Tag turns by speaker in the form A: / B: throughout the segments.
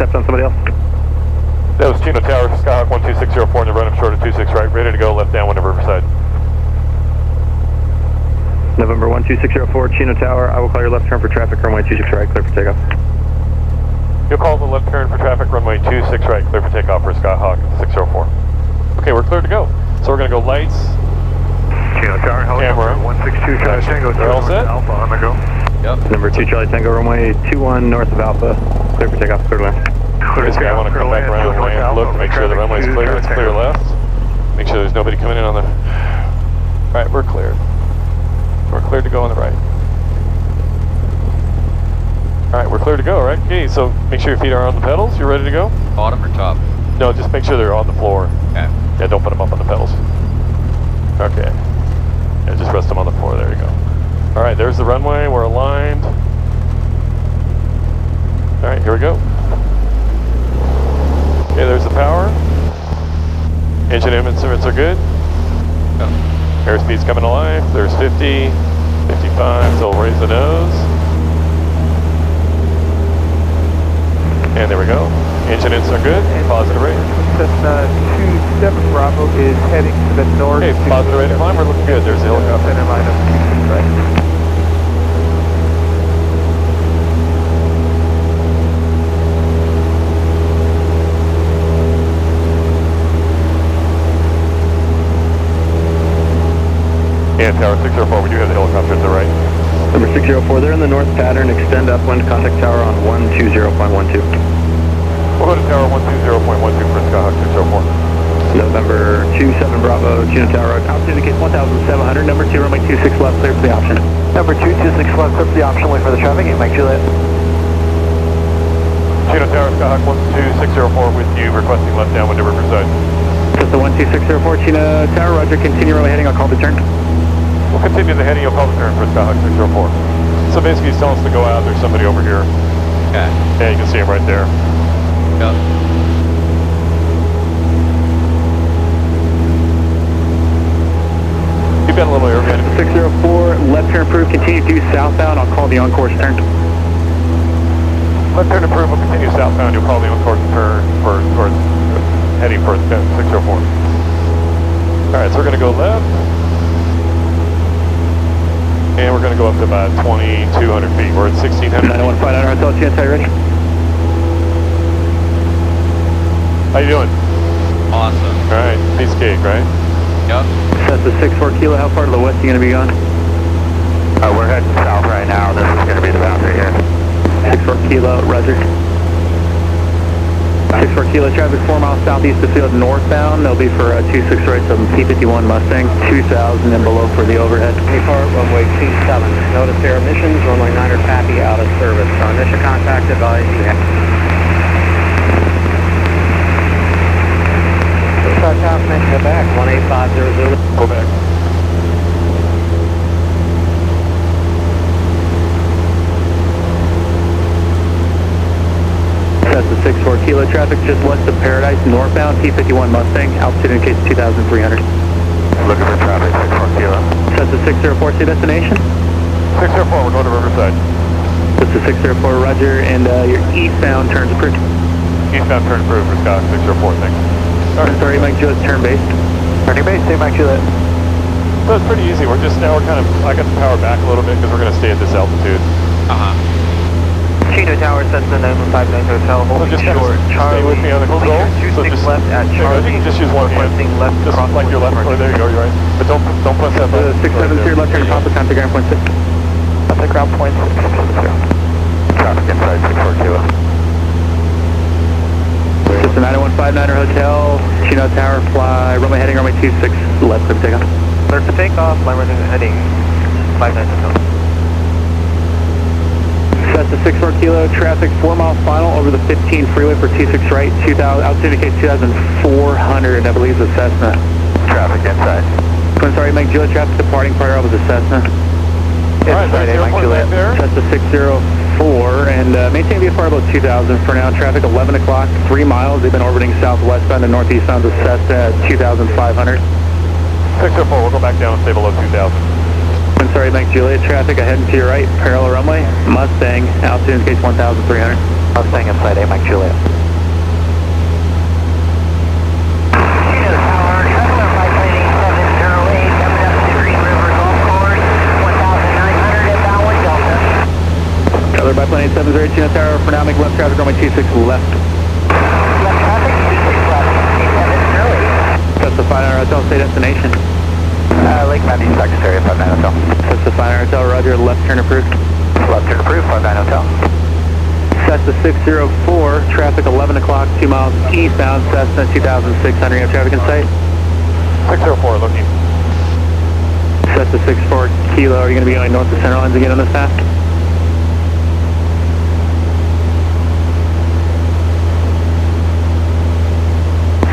A: stepped on somebody else.
B: That was Chino Tower, Skyhawk 12604 on the run up short of 26 right, ready to go left down window Riverside.
A: November 12604, Chino Tower, I will call your left turn for traffic, runway 26 right, clear for takeoff.
B: You'll call the left turn for traffic, runway 26 right, clear for takeoff for Skyhawk 604. Okay, we're clear to go. So we're going to go lights,
C: Chino Tower,
B: camera,
C: 162 Charlie Tango,
B: they're all set?
C: Alpha on the go.
D: Yep.
A: Number 2 Charlie Tango, runway 21 north of Alpha, clear for takeoff, clear to land.
B: Basically, I want to come back around and land, look, make sure the runway's clear. It's clear left. Make sure there's nobody coming in on the... Alright, we're cleared. We're cleared to go on the right. Alright, we're clear to go, right? Okay, so make sure your feet are on the pedals. You ready to go?
D: Bottom or top?
B: No, just make sure they're on the floor.
D: Okay.
B: Yeah, don't put them up on the pedals. Okay. Yeah, just rest them on the floor. There you go. Alright, there's the runway. We're aligned. Alright, here we go. Okay, there's the power. Engine instruments are good.
D: Yep.
B: Airspeed's coming alive. There's 50, 55, so we'll raise the nose. And there we go. Engine ins are good. Positive rate.
C: Cessna 27 Bravo is heading to the north.
B: Okay, positive rate of climb. We're looking good. There's the helicopter.
C: Center line of 26 right.
B: And Tower 604, we do have the helicopter to the right.
A: Number 604, they're in the north pattern, extend upwind, contact tower on 120.12.
B: We'll go to Tower 120.12 for Skyhawk 604.
A: November 27 Bravo, Chino Tower, altitude indicates 1,700, number 2, runway 26 left, clear for the option.
C: Number 226 left, clear for the option, wait for the traffic, and Mike Juliet.
B: Chino Tower, Skyhawk 12604 with you, requesting left down window Riverside.
A: Cessna 12604, Chino Tower, roger, continue runway heading, I'll call the turn.
B: We'll continue the heading, you'll call the turn for Skyhawk 604. So basically he's telling us to go out, there's somebody over here.
D: Okay.
B: Yeah, you can see him right there.
D: Yep.
B: You've been a little air.
A: 604, left turn approved, continue due southbound, I'll call the on-course turn.
B: Left turn approved, we'll continue southbound, you'll call the on-course turn for heading for 604. Alright, so we're going to go left. And we're going to go up to about 2,200 feet. We're at 1,600.
A: 915 Hotel, Chino Tower, ready?
B: How you doing?
D: Awesome.
B: Alright, piece of cake, right?
D: Yep.
A: Cessna 64 Kilo, how far to the west are you going to be gone?
C: We're heading south right now, this is going to be the boundary here.
A: 64 Kilo, roger. 64 Kilo, traffic 4 miles southeast of field northbound. They'll be for 26 right, so P51 Mustang, 2,000 and below for the overhead.
E: Depart runway 27. Notice air emissions, runway 9er Pappy out of service. Initial contact advised you have.
C: Start confirmation back,
E: 18500.
B: Go back.
A: That's the 64 Kilo traffic just west of Paradise, northbound, P51 Mustang, altitude indicates 2,300.
C: Looking for traffic, 64 Kilo.
A: That's the 604 to destination.
B: 604, we're going to Riverside.
A: That's the 604, roger, and your eastbound turns approved.
B: Eastbound turn approved for Scott 604, thanks.
A: Alright, sorry, Mike Juliet, turn base.
C: Turning base, say Mike Juliet.
B: So it's pretty easy, we're kind of, I got the power back a little bit because we're going to stay at this altitude.
D: Uh-huh.
C: Chino Tower, Cessna 959 Hotel,
B: So
C: holding
B: just kind of
C: short,
B: stay
C: Charlie,
B: with me on the
C: holding
B: control.
C: your
B: So
C: 26
B: just,
C: left at
B: you
C: Charlie,
B: can just use one hand.
C: requesting left
B: Just
C: cross
B: like your left, oh, there you go, you're right. But don't press that button.
A: 670 left turn, Papa, contact ground point 6.
C: Contact ground point 6. Traffic inside 64 Kilo.
A: It's the 90159er Hotel, Chino Tower, fly, runway heading, runway 26, left, clear for takeoff.
C: Clear for takeoff, line heading 59 Hotel.
A: That's the 64 Kilo, traffic 4 mile final over the 15 freeway for 26 right, 2,000, altitude indicates 2,400, I believe is the Cessna.
C: Traffic inside.
A: I'm sorry, Mike Juliet, traffic departing prior of the Cessna.
B: Alright, there's the airport right there.
A: That's the 604, and maintain VFR about 2,000 for now. Traffic 11 o'clock, 3 miles. They've been orbiting southwestbound and northeastbound of Cessna at 2,500.
B: 604, we'll go back down and stay below 2,000.
A: I'm sorry, Mike Juliet, traffic ahead and to your right, parallel runway, Mustang, altitude indicates 1,300.
C: Mustang inside A Mike Juliet.
A: Tyler, biplane 8708, Chino Tower, for now make left traffic, runway 26 left.
C: Left traffic, 26 left, 8708.
A: That's the Fine Hotel, say destination.
C: Lake Matthews, Secretary, 59 Hotel.
A: That's the Fine Hotel, roger, left turn approved.
C: Left turn approved, 59 Hotel.
A: Cessna 604, traffic 11 o'clock, 2 miles eastbound, Cessna 2600, you have traffic in sight?
B: 604, looking.
A: Cessna 64 Kilo, are you going to be going north to center lines again on this path?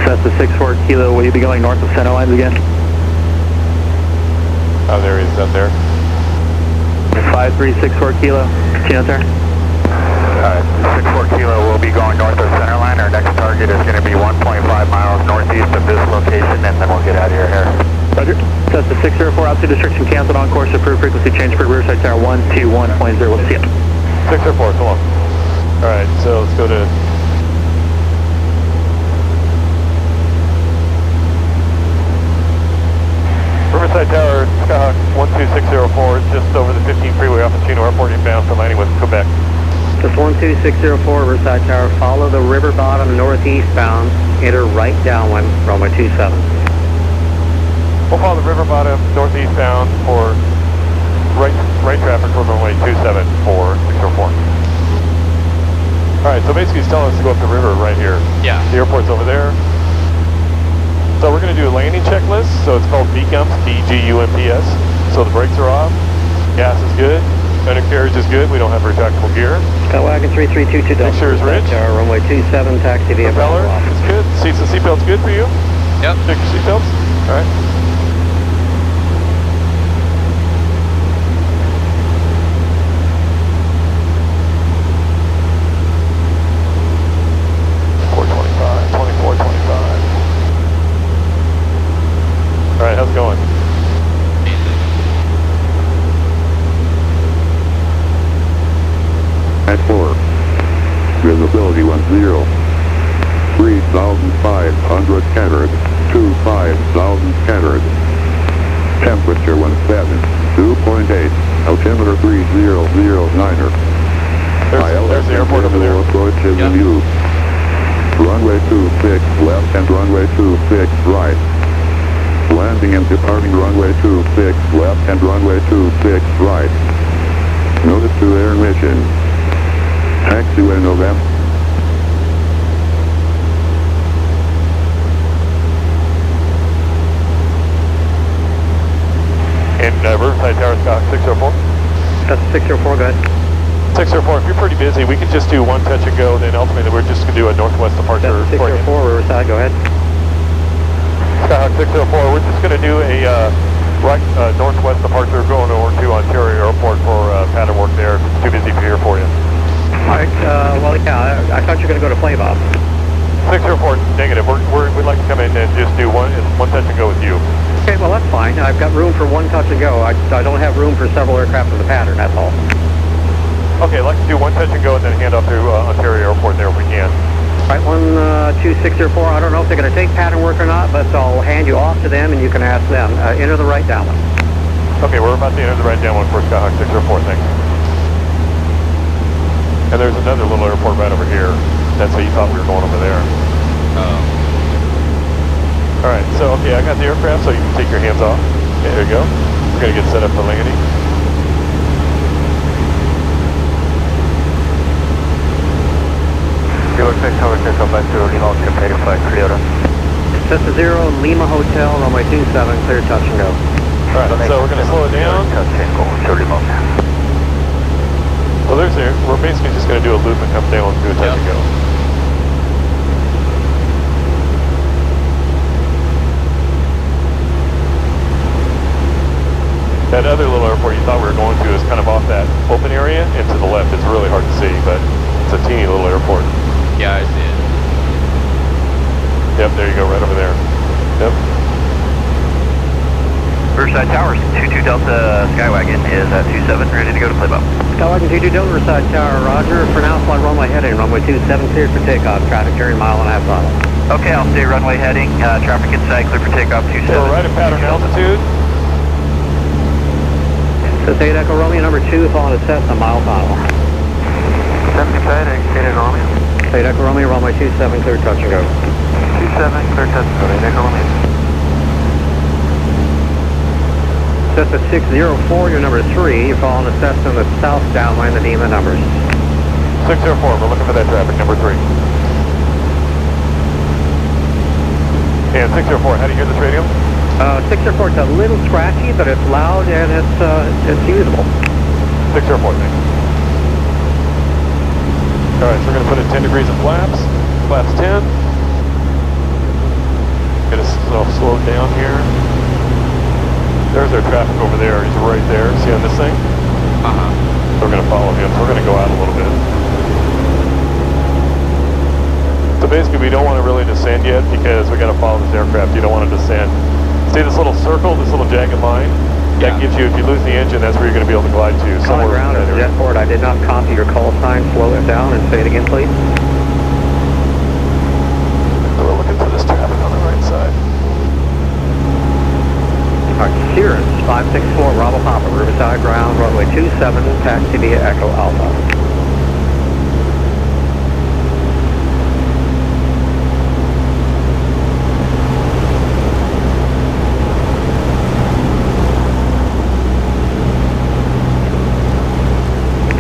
A: Cessna 64 Kilo, will you be going north of center lines again?
B: Oh, there he is, up there.
A: 5364 Kilo, Chino Tower.
C: 64 Kilo will be going north of center line. Our next target is going to be 1.5 miles northeast of this location, and then we'll get out of here.
A: Roger. Cessna 604, altitude restriction canceled, on course approved, frequency change per Riverside Tower 121.0, we'll see you.
B: 604, so long. Alright, so let's go to... Riverside Tower, Skyhawk 12604, just over the 15 freeway off of Chino Airport, inbound for landing with Quebec.
E: Just 12604, Riverside Tower, follow the river bottom northeastbound, enter right downwind, runway 27.
B: We'll follow the river bottom northeastbound for right traffic for runway 27 for 604. Alright, so basically he's telling us to go up the river right here.
D: Yeah.
B: The airport's over there. So we're going to do a landing checklist, so it's called BGUMPS, B-G-U-M-P-S. So the brakes are off, gas is good, undercarriage is good, we don't have retractable gear.
E: Skywagon 3322 Delta.
B: Picture is rich.
E: Tower, runway 27, taxi via
B: Propeller
E: Bravo.
B: is good, seats and seatbelts good for you?
D: Yep.
B: Check your seatbelts, alright. Alright, how's it going?
F: At 4. Visibility 10. 3,500 scattered. 25,000 scattered. Temperature 17. 2.8. Altimeter 3009er.
B: There's the airport over there.
F: Approach is in view. Runway 26 left and runway 26 right. Landing and departing runway 26 left and runway 26 right. Notice to air mission. Taxiway November.
B: In Riverside Tower, Scott, 604.
E: That's 604, go ahead.
B: 604, if you're pretty busy, we could just do one touch and go, then ultimately we're just going to do a northwest departure.
E: That's 604, Riverside, go ahead.
B: Skyhawk 604, we're just going to do a northwest departure going over to Ontario Airport for pattern work there. It's too busy here for you.
E: All right, well, yeah, I thought you were going to go to Playbob.
B: 604, negative. We'd like to come in and just do one touch and go with you.
E: Okay, well, that's fine. I've got room for one touch and go. I don't have room for several aircraft of the pattern, that's all.
B: Okay, I'd like to do one touch and go and then hand off to Ontario Airport there if we can.
E: All right, 12604, I don't know if they're going to take pattern work or not, but I'll hand you off to them and you can ask them. Enter the right downwind.
B: Okay, we're about to enter the right downwind for Skyhawk 604, thanks. And there's another little airport right over here. That's how you thought we were going over there.
D: Oh.
B: Alright, so okay, I got the aircraft, so you can take your hands off. Okay, there you go. We're going to get set up for landing.
C: Kilo 6, Tower 6, up back to Lima, Hotel, 85, clear.
E: Cessna 0, Lima Hotel, runway 27, clear touch and go.
B: Alright, so we're going to slow it down.
C: Touch and go, Charlie Mom.
B: Well, there's there. We're basically just going to do a loop and come down and do a touch and go. That other little airport you thought we were going to is kind of off that open area, and to the left it's really hard to see, but it's a teeny little airport.
D: Yeah, I see it.
B: Yep, there you go, right over there. Yep.
C: Riverside Towers, 22 Delta Skywagon is at 27, ready to go to Playbob.
E: Skywagon 22 Delta, Riverside Tower, roger. For now, flight runway runway heading, runway 27 cleared for takeoff, traffic turning mile and a half final.
C: Okay, I'll stay runway heading, traffic inside, clear for takeoff, 27.
B: So right at pattern altitude.
E: So State Echo Romeo number 2, following a Cessna, mile final.
C: 7 inside, State Echo Romeo.
E: State Echo Romeo, runway 27 cleared, touch and go.
C: 27, clear touch and go, State Echo Romeo.
E: Cessna 604, you're number 3, you're following a Cessna in the south downwind, the NEMA numbers.
B: 604, we're looking for that traffic, number 3. And 604, how do you hear this radio?
E: 604, it's a little scratchy, but it's loud and it's usable.
B: 604, thanks. Alright, so we're going to put in 10 degrees of flaps. Flaps 10. Get us slowed down here. There's our traffic over there. He's right there. See on this thing?
D: Uh-huh.
B: So we're going to follow him. So we're going to go out a little bit. So basically, we don't want to really descend yet because we got to follow this aircraft. You don't want to descend. See this little circle, this little jagged line? That gives you, if you lose the engine, that's where you're going to be able to glide to.
E: On the ground at the jetport, I did not copy your call sign. Slow it down and say it again, please.
B: So we're looking for this traffic on the right side.
E: All right, Cirrus 564 Bravo Papa, Riverside ground, runway 27, taxi via Echo Alpha.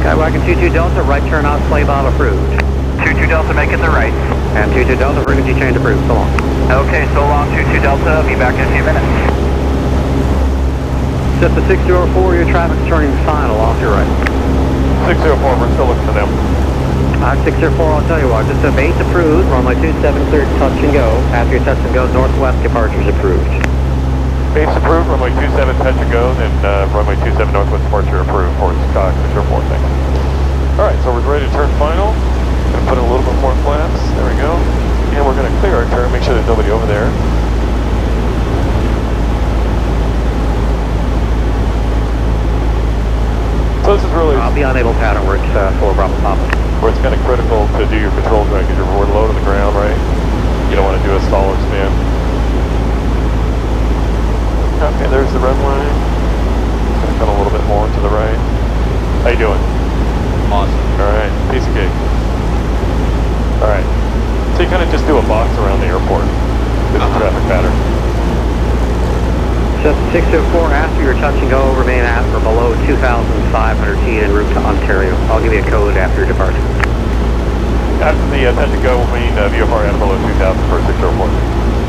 E: Skywalker 22 Delta, right turn out, play bob approved.
C: 22 Delta, making the right.
E: And 22 Delta, frequency change approved. So long.
C: Okay, so long, 22 Delta, be back in a few minutes.
E: Cessna 604, your traffic's turning final off your right.
B: 604, we're still looking for them.
E: 604, I'll tell you what, just a base approved, runway 27 cleared, touch and go. After your touch and go, northwest departures approved.
B: Base approved, runway 27 touch and go, then runway 27 northwest departure approved for Scott 604, thanks. Alright, so we're ready to turn final. Gonna put in a little bit more flaps, there we go. And we're gonna clear our turn, make sure there's nobody over there. So this is really...
E: I'll be unable pattern works for Bravo Papa.
B: Where it's kind of critical to do your controls right, because we're low to the ground, right? You don't want to do a stall or spin. Okay, there's the runway. Gonna come a little bit more to the right. How you doing?
D: Awesome.
B: Alright, piece of cake. Alright. So you kind of just do a box around the airport. This is traffic pattern.
E: Cessna 604, after your touch and go, remain at or below 2,500 feet en route to Ontario. I'll give you a code after your departure.
B: After the touch and go, we'll mean VFR at below 2,000 for 604.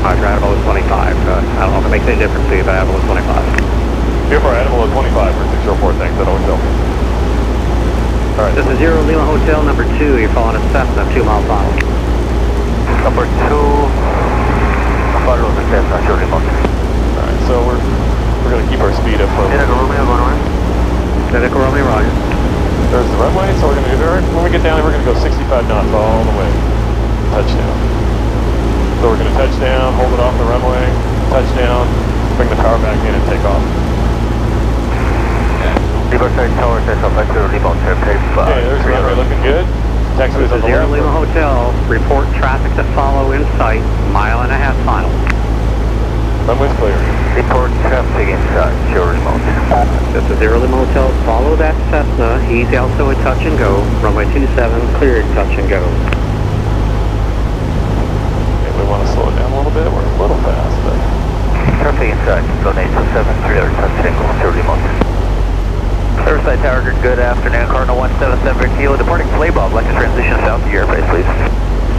E: Roger, Admiral is 25. I don't know if it makes any difference to you, but Admiral is 25.
B: VFR at below 25 for 604, thanks. That always helps. Alright.
E: This is Zero Lima Hotel number 2. You're following a Cessna 2 mile final.
C: Number 2, follow the Cessna, short remote.
B: Alright, so we're going to keep our speed up.
C: State Echo Romeo, going on.
E: State Echo Romeo, roger.
B: There's the runway, so we're going to do, when we get down, we're going to go 65 knots all the way. Touchdown. So we're going to touch down, hold it off the runway, touch down, bring the power back in and take off.
C: Riverside Tower, Cessna, back to remote, tape.
B: Okay, there's the runway looking good. Taxiway's on the
E: Zero
B: left.
E: Lima Hotel, report traffic to follow in sight, mile and a half final.
B: Runway's clear.
C: Report traffic inside, short remote.
E: This is Zero Lima Hotel, follow that Cessna, he's also a touch and go, runway 27, cleared, touch and go.
B: Okay, we want to slow it down a little bit. We're a little fast, but...
C: Traffic inside, donate to 730, touch and go, short remote. Riverside Tower, good afternoon, Cardinal 177 Kilo, departing Playbob, like to transition south to your airspace, please.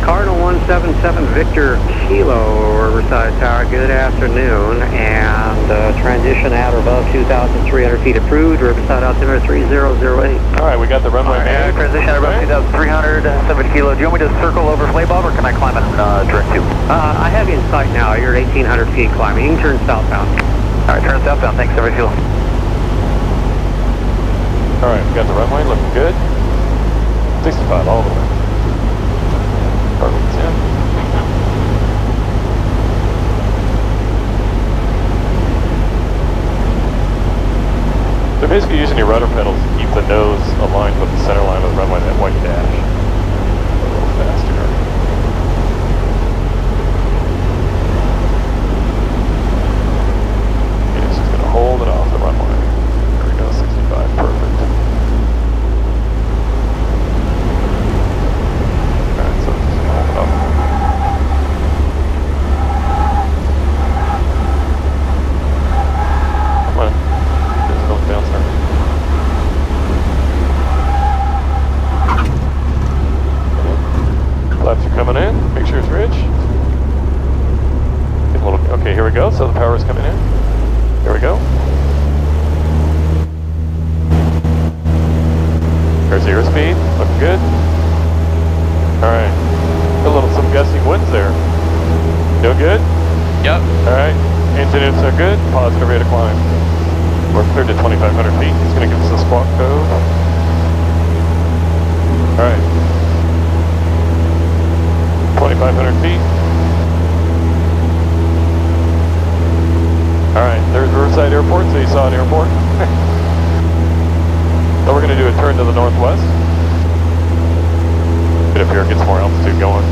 E: Cardinal 177 Victor Kilo, Riverside Tower, good afternoon, and transition at or above 2,300 feet approved, Riverside altimeter 3008.
B: Alright, we got the runway made.
C: Transition at about 2,300, 7 Kilo. Do you want me to circle over Playbob, or can I climb it direct to?
E: I have you in sight now, you're at 1,800 feet climbing, you can turn southbound.
C: Alright, turn southbound, thanks, 7 Kilo.
B: Alright, we got the runway looking good. 65 all the way. Perfect, yeah. They're basically using your rudder pedals to keep the nose aligned with the center line of the runway, that white dash. we go, so the power's coming in. There we go. There's the airspeed, looking good. Alright, some gusting winds there. Doing good?
D: Yep.
B: Alright, engine inputs are good, positive rate of climb. We're cleared to 2,500 feet. He's going to give us a squawk code. Alright. 2,500 feet. Alright, there's Riverside Airport, so you saw an airport. So we're going to do a turn to the northwest. Get up here, get some more altitude going.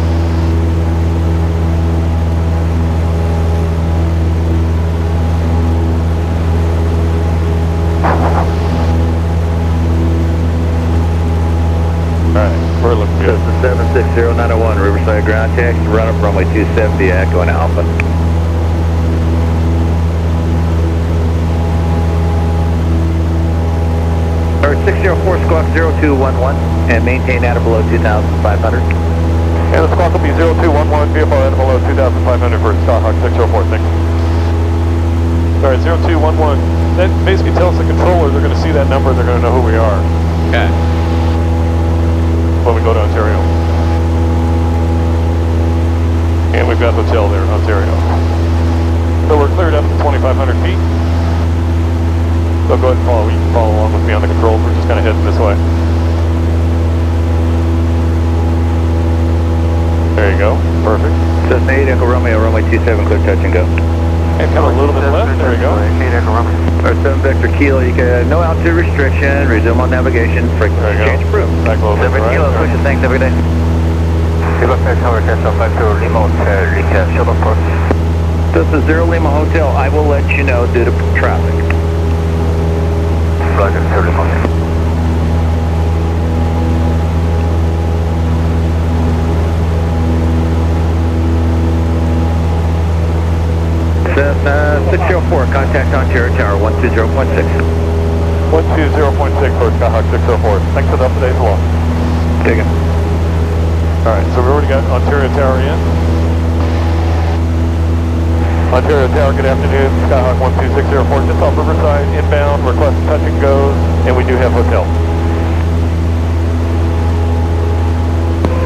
B: Alright, we're looking good.
C: This is 760-901, Riverside ground taxi, run up runway 270, Echo and Alpha. Or 604 squawk 0211, and maintain at or below 2,500.
B: And the squawk will be 0211, VFR at or below 2,500 for Skyhawk 604, thank you. Alright, 0211, that basically tells the controller they're going to see that number, they're going to know who we are.
D: Okay.
B: When we go to Ontario. And we've got hotel there in Ontario. So we're cleared up to 2,500 feet. So go ahead and follow. You can follow along with me on the controls. We're just kind of heading this way. There you go. Perfect.
C: Cessna 8 Echo Romeo, runway 27, clear touch and go.
B: And come a little bit left. There you go.
C: 8 Echo Romeo. Or 7 Vector Kilo, you can, no altitude restriction, resume on navigation, frequency change approved.
B: Back a little bit
C: 7
B: right.
C: Kilo, push it, thanks, every day. Kilo Flight Tower, Tesla 52 Lima Hotel, recap, shuttle approach. This is 0 Lima Hotel, I will let you know due to traffic. Roger, 0 Lima Hotel. Cessna 604, contact Ontario Tower 120.6.
B: 120.6 for Skyhawk 604. Thanks for the update as well.
C: Take it.
B: Alright, so we already got Ontario Tower in. Ontario Tower, good afternoon. Skyhawk 12604, just off Riverside, inbound, request touch and goes, and we do have hotel.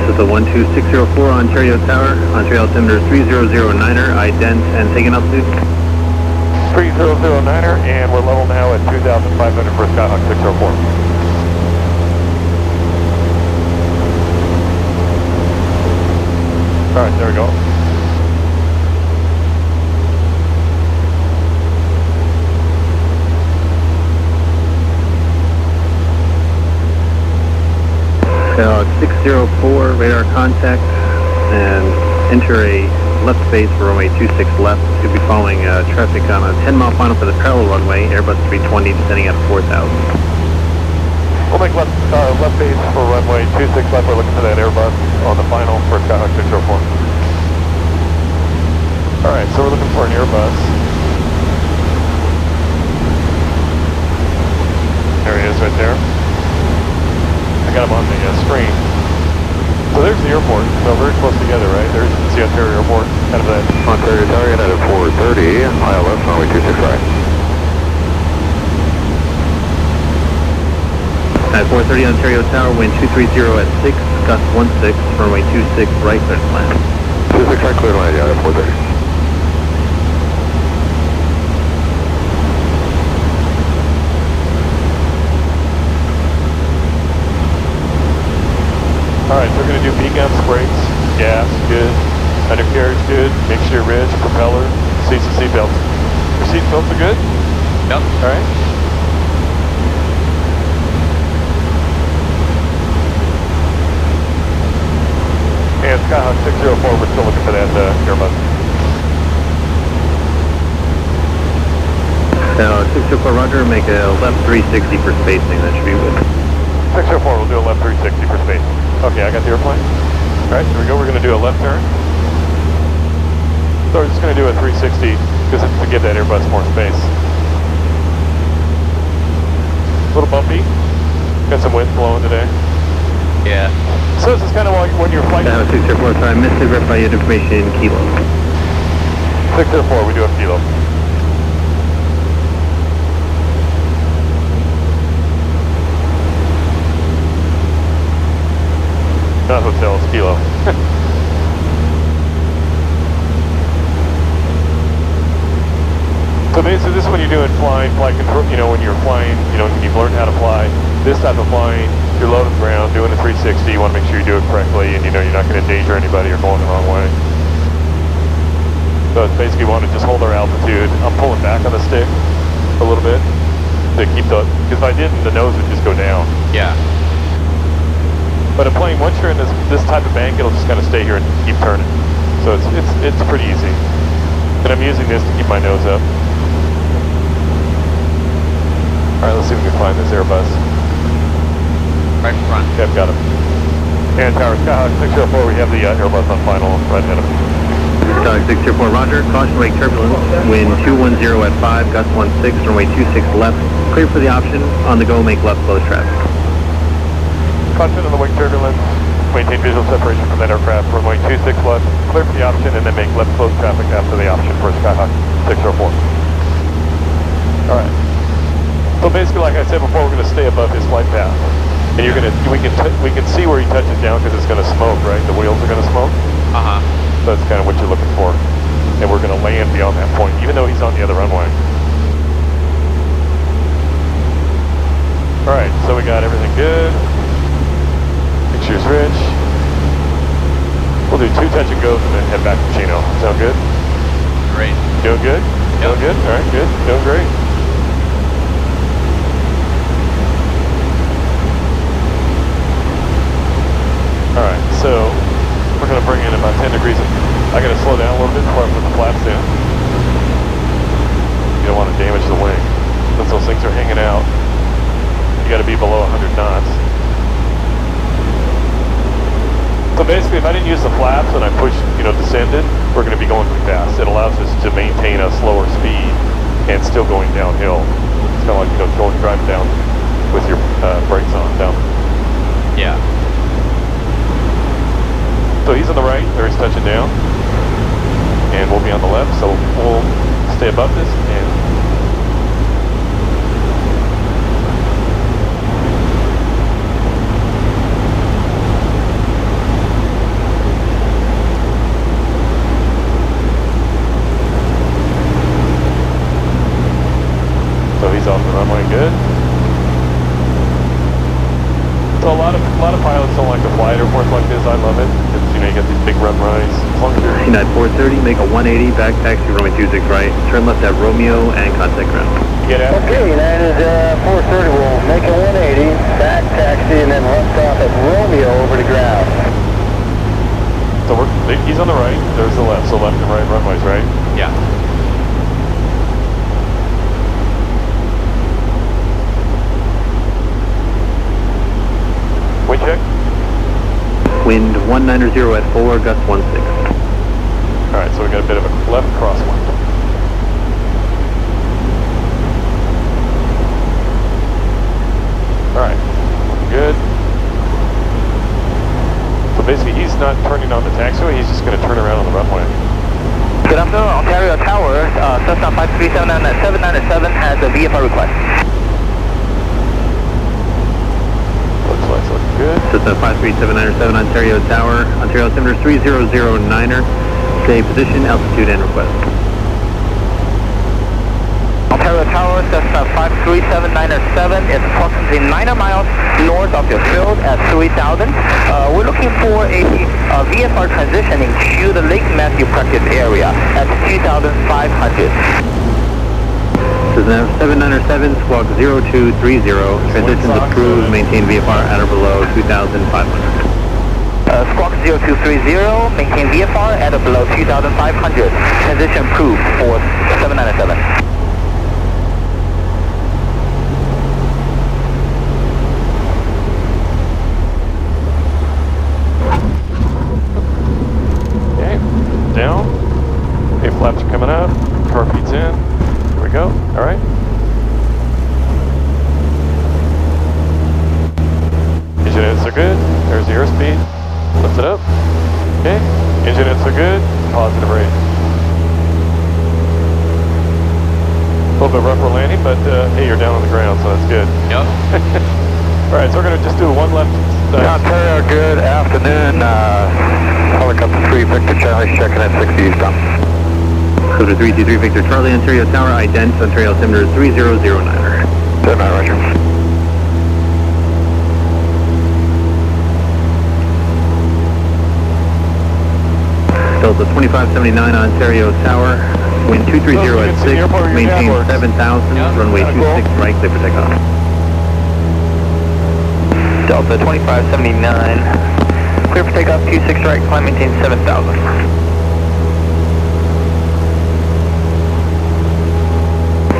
E: This is a 12604 Ontario Tower, Ontario altimeter 3009er, ident and taking altitude.
B: 3009er, and we're level now at 2,500 for Skyhawk 604. Alright, there we go.
E: Skyhawk 604, radar contact, and enter a left base for runway 26 left. Should be following traffic on a 10-mile final for the parallel runway, Airbus 320 descending at 4,000.
B: We'll make left base for runway 26 left. We're looking for that Airbus on the final for Skyhawk 604. Alright, so we're looking for an Airbus. There he is right there. I got him on the screen. So there's the airport. So very close together, right? There's the Ontario Airport. Kind of that.
C: Ontario Tower, at 430, ILS runway 26 right.
E: At 430 Ontario Tower, wind 230 at 6, gust 16, runway 26 right, clear to land.
C: 26 right, clear to land, yeah, at 430.
B: Alright, so we're going to do beacons, brakes, gas, good. Undercarriage, good. Mixture, ridge, propeller, seats and seatbelts. Your seatbelts are good?
D: Yep.
B: Alright. And Skyhawk 604, we're still looking for that Airbus.
E: 604 Roger, make a left 360 for spacing, that should be good.
B: 604, we'll do a left 360 for space. Okay, I got the airplane. Alright, here we go. We're going to do a left turn. So we're just going to do a 360 just to give that Airbus more space. A little bumpy. Got some wind blowing today.
D: Yeah.
B: So this is kind of like when you're flying.
E: Skyhawk 604, sorry, I missed to verify your information in kilo.
B: 604, we do have kilo. Not hotel, it's kilo. So basically this is when you're doing flight control, you know, when you're flying, you know, when you've learned how to fly, this type of flying, you're low to the ground, doing a 360, you want to make sure you do it correctly, and you know you're not going to endanger anybody or going the wrong way. So it's basically want to just hold our altitude. I'm pulling back on the stick a little bit to keep the, because if I didn't, the nose would just go down.
D: Yeah.
B: But a plane, once you're in this type of bank, it'll just kind of stay here and keep turning. So it's pretty easy. And I'm using this to keep my nose up. Alright, let's see if we can find this Airbus.
D: Right in front.
B: Okay, I've got him. And Tower Skyhawk 604, we have the Airbus on final right ahead of him.
E: Skyhawk 604, roger. Caution wake turbulence. Wind 210 at 5, gust 16, runway 26 left. Clear for the option. On the go, make left close traffic.
B: Caution on the wake turbulence. Maintain visual separation from that aircraft. Runway 26 left. Clear for the option and then make left close traffic after the option for Skyhawk 604. Alright. So basically, like I said before, we're going to stay above his flight path. And you're going to, we can see where he touches down because it's going to smoke, right? The wheels are going to smoke.
D: Uh-huh.
B: So that's kind of what you're looking for. And we're going to land beyond that point, even though he's on the other runway. Alright, so we got everything good. Picture's rich. We'll do 2 touch and goes and then head back to Chino. Sound good?
D: Great.
B: Doing good?
D: Yep.
B: Doing good? Alright, good. Doing great. Alright, so we're going to bring in about 10 degrees. I got to slow down a little bit before I put the flaps in. You don't want to damage the wing. Since those things are hanging out, you got to be below 100 knots. So basically, if I didn't use the flaps and I pushed, you know, descended, we're going to be going pretty fast. It allows us to maintain a slower speed and still going downhill. It's kind of like, you know, driving down with your brakes on down.
D: Yeah.
B: So he's on the right, there he's touching down, and we'll be on the left, so we'll stay above this, and so he's off the runway, good. So a lot of pilots don't like to fly at airports like this. I love it. It's, you know, you got these big runways.
E: CNO 430, make a 180, back taxi runway 26 right. Turn left at Romeo and contact ground.
B: You get out.
G: Okay, United 430 will make a 180, back taxi, and then left off at Romeo over to ground.
B: So he's on the right, there's the left, so left and right runways, right?
D: Yeah.
B: Wind check.
E: Wind 190 at 4, gust 16.
B: Alright, so we got a bit of a left crosswind. Alright, good. So basically he's not turning on the taxiway, he's just going to turn around on the runway.
C: Good afternoon, Ontario Tower, Cessna 5379 at 797 has a VFR request.
B: Looks like it's looking good.
E: Cessna 53797 Ontario Tower, Ontario altimeter 3009er. Stay position, altitude, and request.
C: Ontario Tower, Cessna 53797 is approximately 9 miles north of your field at 3000. We're looking for a VFR transitioning to the Lake Matthew practice area at 2500.
E: Cessna 797, squawk 0230. Transitions approved. Maintain VFR at or below 2,500.
C: Squawk 0230, maintain VFR at or below 2,500. Transition approved for 797.
B: Okay, down. Okay, flaps are coming up. Car feet's in. Here we go. Alright. Engine inputs are good. There's the airspeed. Lift it up. Okay. Engine inputs are good. Positive rate. little bit rougher landing, but hey, you're down on the ground, so that's good.
D: Yep.
B: All right, so we're going to just do one left.
G: Ontario, good afternoon. Helicopter 3, Victor Charlie, checking at 60 eastbound.
E: Code 323 Victor Charlie, Ontario Tower, ident, Ontario altimeter 3009er.
G: 79, roger.
E: Delta 2579 Ontario Tower, wind 230 at 6, maintain 7,000, runway 26 right, clear for takeoff.
C: Delta 2579, clear for takeoff, 26 right, climb, maintain 7,000.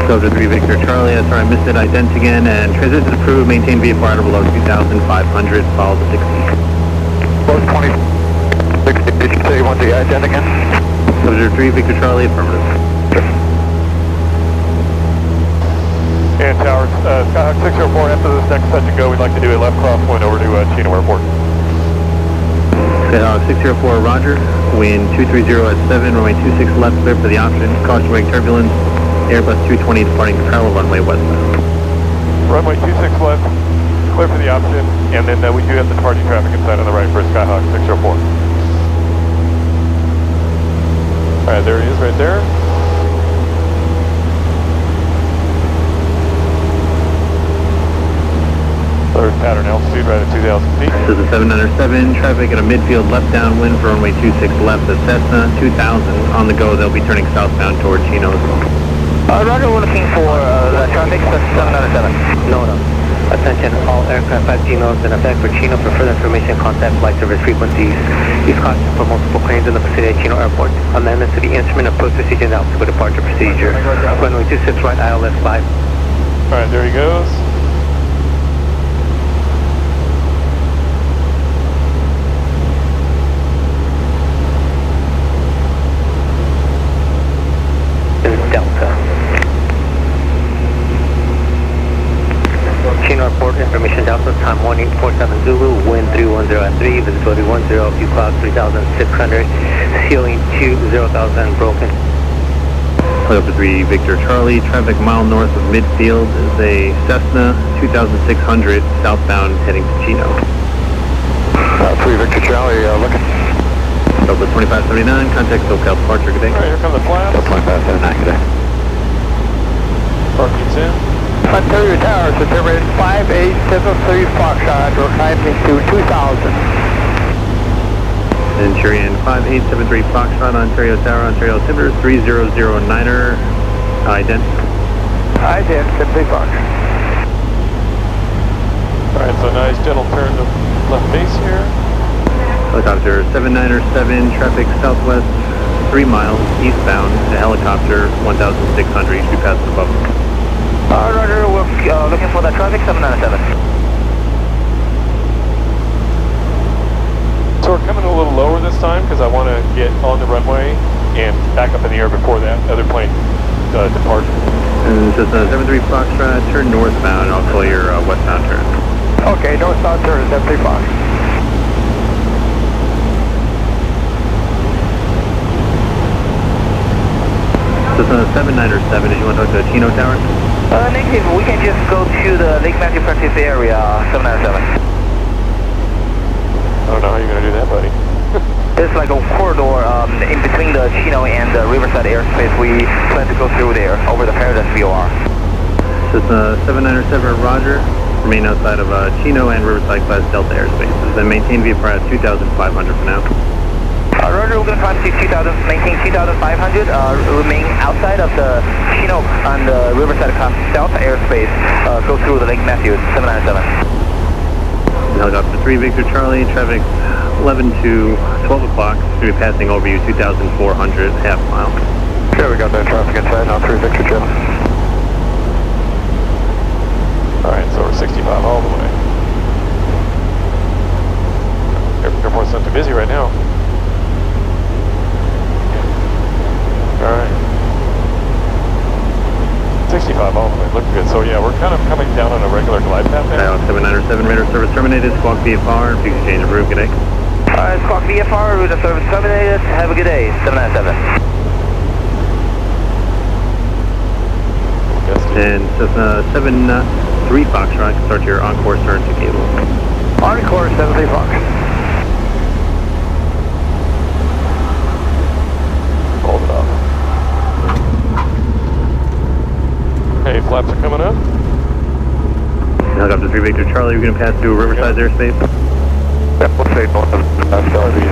E: Delta 3 Victor Charlie, sorry I missed it, ident again, and transit is approved, maintain VFR at below 2,500, follow the 60.
G: Both 20, 60, did you say you want the ident again?
E: Delta 3 Victor Charlie, affirmative.
B: And Tower, Skyhawk 604, after this next touch and go, we'd like to do a left crosswind over to Chino Airport.
E: Skyhawk 604, roger, wind 230 at 7, runway 26 left, clear for the option, caution wake turbulence, Airbus 220 departing parallel runway westbound.
B: Runway 26 left, clear for the option, and then we do have the departing traffic inside on the right for Skyhawk 604. Alright, there he is right there. Third pattern altitude right at 2,000 feet.
E: This is 797, traffic at a midfield left downwind for runway 26 left at Cessna, 2000. On the go, they'll be turning southbound toward Chino as well.
C: Roger, we're looking for the traffic, 797.
H: No. Attention, all aircraft 5 Genos in effect for Chino. For further information, contact flight service frequencies. Use caution for multiple planes in the vicinity of Chino Airport. Amendments to the instrument approach procedure and altitude departure procedure. Runway 26 right, ILS 5.
B: Alright, there he goes.
H: This is Delta. Chino Airport, information Delta, time 1847 Zulu, wind 310 at 3, visibility 10, view cloud 3,600, ceiling 20,000, broken.
E: Delta 3 Victor Charlie, traffic mile north of midfield is a Cessna 2600 southbound heading to Chino.
G: 3 Victor Charlie, looking.
E: Delta 2579, contact SoCal departure, good day.
B: Alright, here come the flaps.
G: Delta 2579, good day.
B: Parking's in.
G: Ontario Tower, September 5873 Foxtrot, we're climbing to 2,000.
E: Centurion 5873 Foxtrot, Ontario Tower, Ontario altimeter 3009er, ident.
G: Ident, 73 Fox.
B: Alright, so nice gentle turn to left base here.
E: Helicopter 7907, traffic southwest 3 miles eastbound to helicopter 1600, you should be passing above them.
C: Roger, we're looking for that traffic, 797.
B: So we're coming a little lower this time because I want to get on the runway and back up in the air before that other plane departs.
E: And just 73 Foxtrot, turn northbound, and I'll call your westbound turn.
G: Okay, northbound turn, 73 Fox.
E: Just 7907, did you want to talk to Chino Tower?
C: Negative, we can just go to the Lake Matthew practice area, 797.
B: I don't know how you're going to do that, buddy.
C: There's like a corridor in between the Chino and the Riverside airspace. We plan to go through there, over the Paradise VOR.
E: Just 7907, roger. Remain outside of Chino and Riverside class Delta airspaces, and maintain VFR at 2,500 for now.
C: Roger, we're going to climb to 2,000, maintain 2,500, remain outside of the Chino and the Riverside class Delta airspace, go through the Lake Matthew, 797.
E: Helicopter 3 Victor Charlie, traffic 11 to 12 o'clock, should be passing over you 2,400, half mile.
G: Okay, we got that traffic inside now, 3 Victor Charlie.
B: Alright, so we're 65 all the way. Airport's not too busy right now. Alright. 65 all the way, looking good. So yeah, we're kind of coming down on a regular glide path now.
E: 7907, radar service terminated, squawk VFR, if you can change the route, good day.
C: Squawk VFR, route of service terminated, have a good day, 797.
E: And Cessna 7-3 Foxtrot, start your on-course turn to cable.
C: On-course 73 Fox.
B: Hold it up. Hey, flaps are coming up.
E: Helicopter 3 Victor Charlie, we're going to pass through Riverside airspace.
C: Yep, we'll say both of them.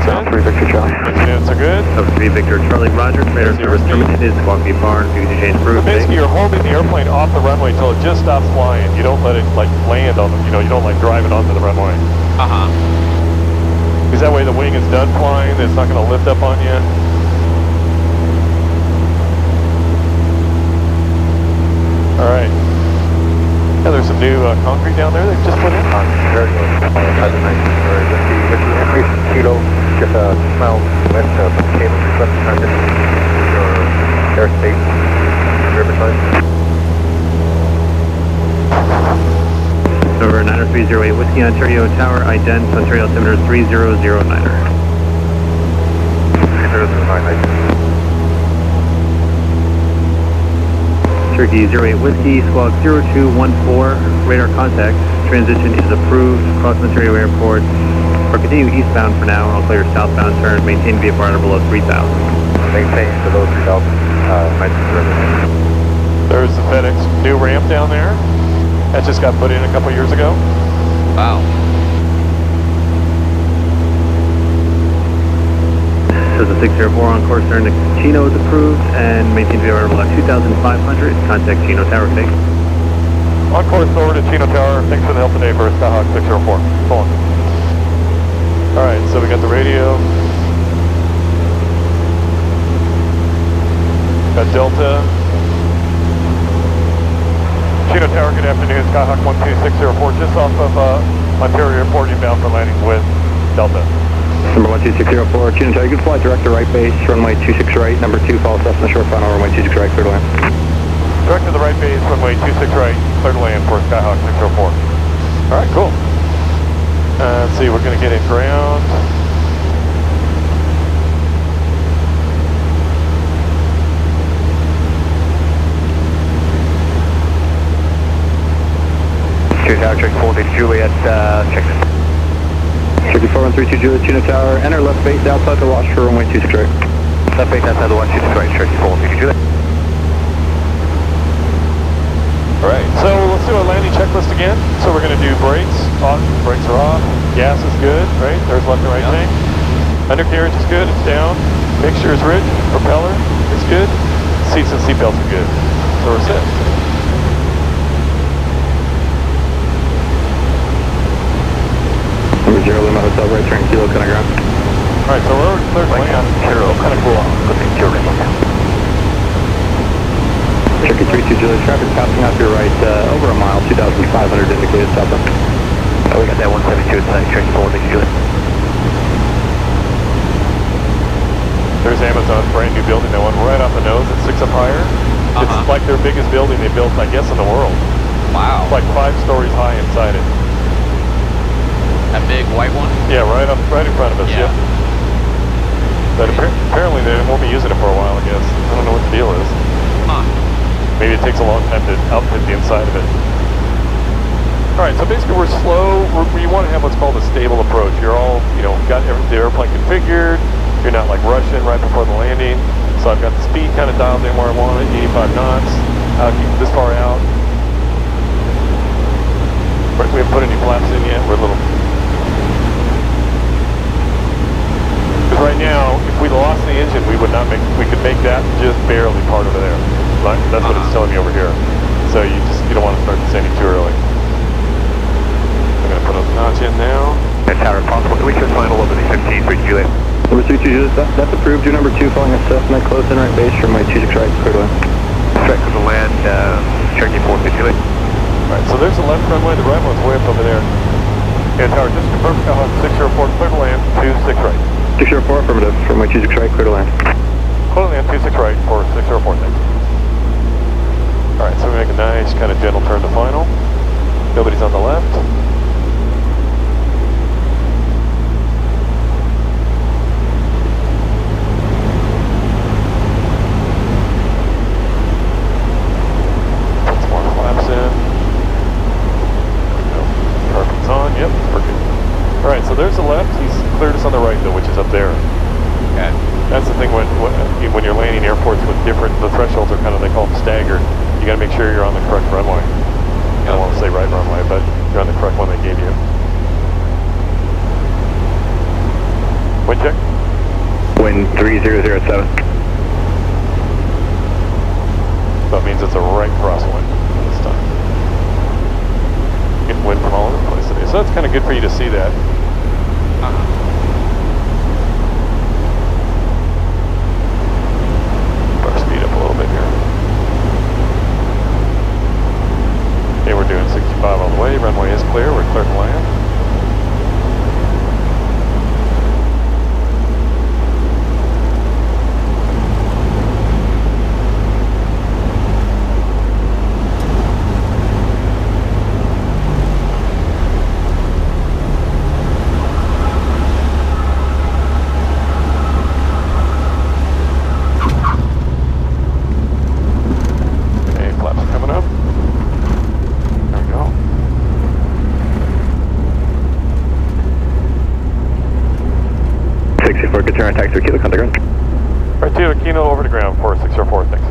C: Sound 3 Victor Charlie.
B: Instruments are good.
E: Helicopter 3 Victor Charlie, Roger. Radar service permitted. Squawk V bar, refuse to change
B: So
E: route.
B: basically, you're holding the airplane off the runway until it just stops flying. You don't let it like land on the, you don't like drive it onto the runway.
D: Uh-huh.
B: Because that way the wing is done flying, it's not going to lift up on you. Alright. Yeah, there's some new concrete down there they've just put in.
G: Very good. That's nice. This is increased kilo, just a mile west of cable left transition your airspace, Riverside.
E: Over 90308 Whiskey Ontario Tower, ident, Ontario altimeter 3009er.
G: 3009.
E: Turkey 08 Whiskey, squawk 0214, radar contact, transition is approved, cross Ontario Airport, or continue eastbound for now, I'll clear southbound turn, maintain VFR below 3000.
G: Maintain below 3000, nice river.
B: There's the FedEx new ramp down there. That just got put in a couple years ago.
D: Wow.
E: So the 604 on course turn to Chino is approved, and maintain VFR below 2500, contact Chino Tower, thanks.
B: On course over to Chino Tower. Thanks for the help today for Skyhawk 604. Hold on. Alright, so we got the radio. Got Delta. Chino Tower, good afternoon. Skyhawk 12604, just off of Ontario Airport, inbound for landing with Delta.
A: Number 12604, Chino Tower, you can fly direct to right base, runway 26 right, number 2, follow Cessna short final, runway 26 right, clear to land.
B: Direct to the right base, runway 26 right, clear to land for Skyhawk 604. Alright, cool. Let's see, we're going to get in ground.
C: Tower, check 4 Juliet, check.
A: Turkey 4132 Juliet, Chino Tower, enter left base outside the wash for runway 26 right.
C: Left base outside the 126 right, Turkey 4 Juliet.
B: Alright, so let's do our landing checklist again. So we're going to do brakes, on, brakes are off, gas is good, right? There's left and right tank. Undercarriage is good, it's down. Mixture is rich, propeller is good. Seats and seatbelts are good. So we're set.
A: Number 0, Lima Hotel, right turn, kilo, kind of ground.
B: Alright, so we're already cleared to land.
C: Kind of cool off. Looking to your
A: Turkey 32 Juliet, traffic passing off your right, over a mile, 2,500 indicated southbound.
C: We got that 172 inside, Turkey 4 Juliet.
B: There's Amazon's brand new building, that one right off the nose at 6 up higher. It's like their biggest building they built, I guess, in the world.
D: Wow.
B: It's like 5 stories high inside it.
D: That big white one?
B: Yeah, right in front of us,
D: Yeah.
B: yep. But apparently they won't be using it for a while, I guess. I don't know what the deal is.
D: Huh.
B: Maybe it takes a long time to outfit the inside of it. Alright, so basically we're slow. We want to have what's called a stable approach. You're all, got the airplane configured. You're not like rushing right before the landing. So I've got the speed kind of dialed in where I want it, 85 knots. This far out. We haven't put any flaps in yet. We're a little... Because right now, if we lost the engine, we could make that just barely part over there. Right? That's what it's telling me over here. So you don't want to start descending too early. I'm going to put a notch in now.
C: Tower, possible. Can we just final over the 15 for Juliet?
A: Number 32 Juliet, that's approved. You're number 2, following a Cessna, close in right base, runway 26 right, clear to land.
C: Straight to the land, Turkey 4 Juliet.
B: Alright, so there's the left runway, the right one's way up over there. And Tower, just confirm Skyhawk 604, clear to land, 26 right.
A: 604, affirmative, runway 26 right, clear to land.
B: Clear to land, 26 right for 604, thanks. Alright, so we make a nice kind of gentle turn to final. Nobody's on the left. right though, which is up there.
D: Okay.
B: That's the thing when you're landing airports with different, the thresholds are kind of, they call them staggered. You got to make sure you're on the correct runway. I don't want to say right runway, but you're on the correct one they gave you. Wind check.
C: Wind 3007.
B: So it means it's a right crosswind this time. Getting wind from all over the place today. So that's kind of good for you to see that. Better speed up a little bit here. Okay, we're doing 65 all the way. Runway is clear. We're clear to land.
C: Taxi Kilo, contact ground.
B: Right to Kilo over to ground, 4604, thanks.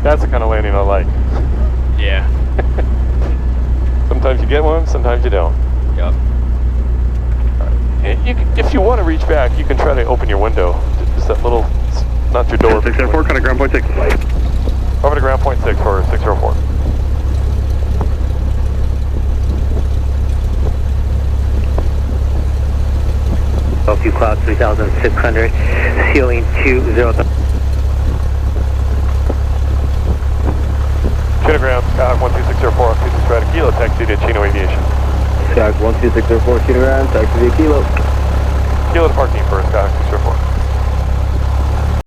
B: That's the kind of landing I like.
D: Yeah.
B: Sometimes you get one, sometimes you don't.
D: Yep.
B: Right. If you want to reach back, you can try to open your window. Just that little, not your door.
A: 604, contact ground point 6.
B: Over to ground point 6 for 604.
H: Bellevue Cloud 3600, ceiling 20.
B: Chino ground, Scott 12604, 26 right Kilo, taxi to Chino Aviation.
C: Scott 12604, Chino ground, taxi to Kilo.
B: Kilo to parking for Scott 604.